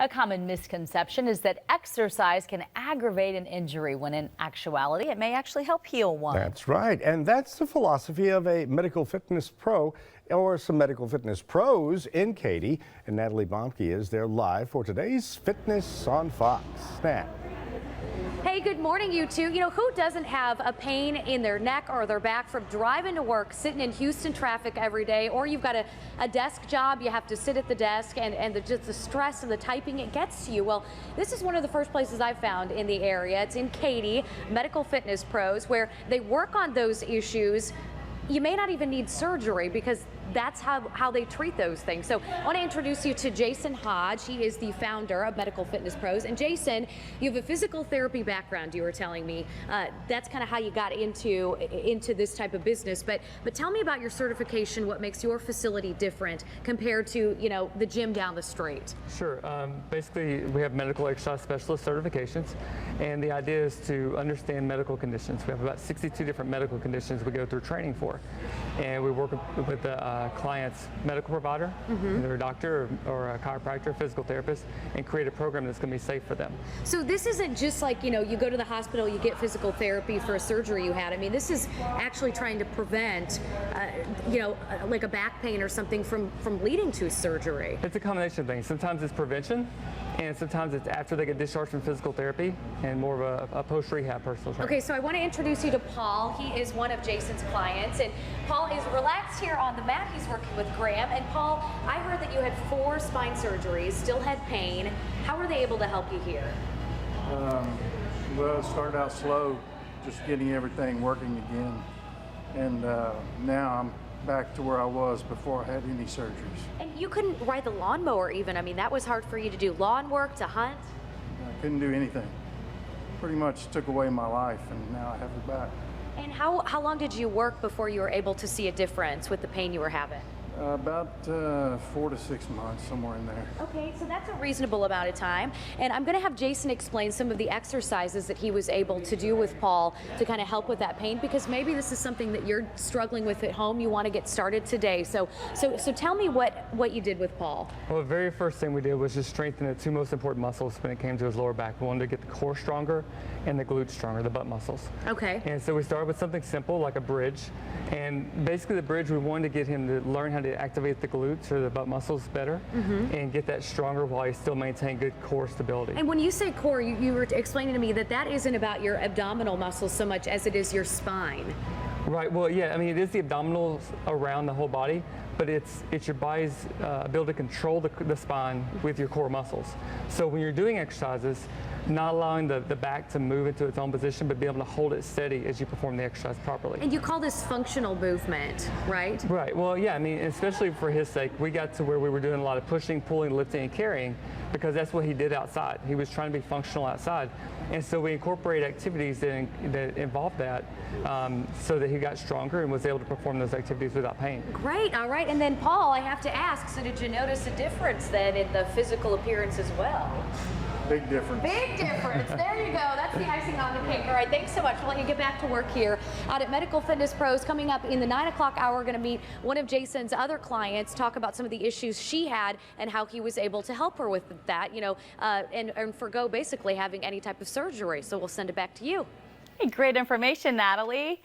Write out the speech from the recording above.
A common misconception is that exercise can aggravate an injury when in actuality it may actually help heal one. That's right. And that's the philosophy of a medical fitness pro or some medical fitness pros in Katy. And Natalie Bomke is there live for today's Fitness on Fox. Nat. Hey, good morning, you two. You know, who doesn't have a pain in their neck or their back from driving to work, sitting in Houston traffic every day, or you've got a desk job, you have to sit at the desk, and just the stress of the typing, it gets to you. Well, this is one of the first places I've found in the area. It's in Katy, Medical Fitness Pros, where they work on those issues. You may not even need surgery because that's how they treat those things. So I want to introduce you to Jason Hodge. He is the founder of Medical Fitness Pros. And Jason, you have a physical therapy background, you were telling me. That's kind of how you got into this type of business. But tell me about your certification, what makes your facility different compared to, you know, the gym down the street. Sure. Basically, we have medical exercise specialist certifications, and the idea is to understand medical conditions. We have about 62 different medical conditions we go through training for, and we work with the client's medical provider, either a doctor or a chiropractor, physical therapist, and create a program that's going to be safe for them. So this isn't just like, you know, you go to the hospital, you get physical therapy for a surgery you had. I mean, this is actually trying to prevent, you know, like a back pain or something from leading to surgery. It's a combination of things. Sometimes it's prevention, and sometimes it's after they get discharged from physical therapy and more of a post-rehab personal trainer. Okay, so I want to introduce you to Paul. He is one of Jason's clients, and Paul is relaxed here on the mat. He's working with Graham. And Paul, I heard that you had 4 spine surgeries, still had pain. How were they able to help you here? Well, it started out slow, just getting everything working again. And now I'm back to where I was before I had any surgeries. And you couldn't ride the lawnmower even. I mean, that was hard for you to do. Lawn work, to hunt? I couldn't do anything. Pretty much took away my life, and now I have it back. And how long did you work before you were able to see a difference with the pain you were having? About 4 to 6 months, somewhere in there. Okay, so that's a reasonable amount of time. And I'm going to have Jason explain some of the exercises that he was able to do with Paul to kind of help with that pain, because maybe this is something that you're struggling with at home. You want to get started today. So tell me what you did with Paul. Well, the very first thing we did was just strengthen the 2 most important muscles when it came to his lower back. We wanted to get the core stronger and the glutes stronger, the butt muscles. Okay. And so we started with something simple like a bridge. And basically the bridge, we wanted to get him to learn how to activate the glutes or the butt muscles better and get that stronger while he still maintain good core stability. And when you say core, you were explaining to me that isn't about your abdominal muscles so much as it is your spine. Right. Well, yeah, I mean, it is the abdominals around the whole body, but it's your body's ability to control the spine with your core muscles. So when you're doing exercises, not allowing the back to move into its own position, but be able to hold it steady as you perform the exercise properly. And you call this functional movement, right? Right. Well, yeah, I mean, especially for his sake, we got to where we were doing a lot of pushing, pulling, lifting, and carrying, because that's what he did outside. He was trying to be functional outside. And so we incorporated activities that involved that so that he got stronger and was able to perform those activities without pain. Great. All right. And then, Paul, I have to ask, so did you notice a difference then in the physical appearance as well? Big difference. Big difference. There you go. That's the icing on the cake. All right. Thanks so much. We'll let you get back to work here out at Medical Fitness Pros. Coming up in the 9 o'clock hour, we're going to meet one of Jason's other clients, talk about some of the issues she had and how he was able to help her with that, you know, and forgo basically having any type of surgery. So we'll send it back to you. Hey, great information, Natalie.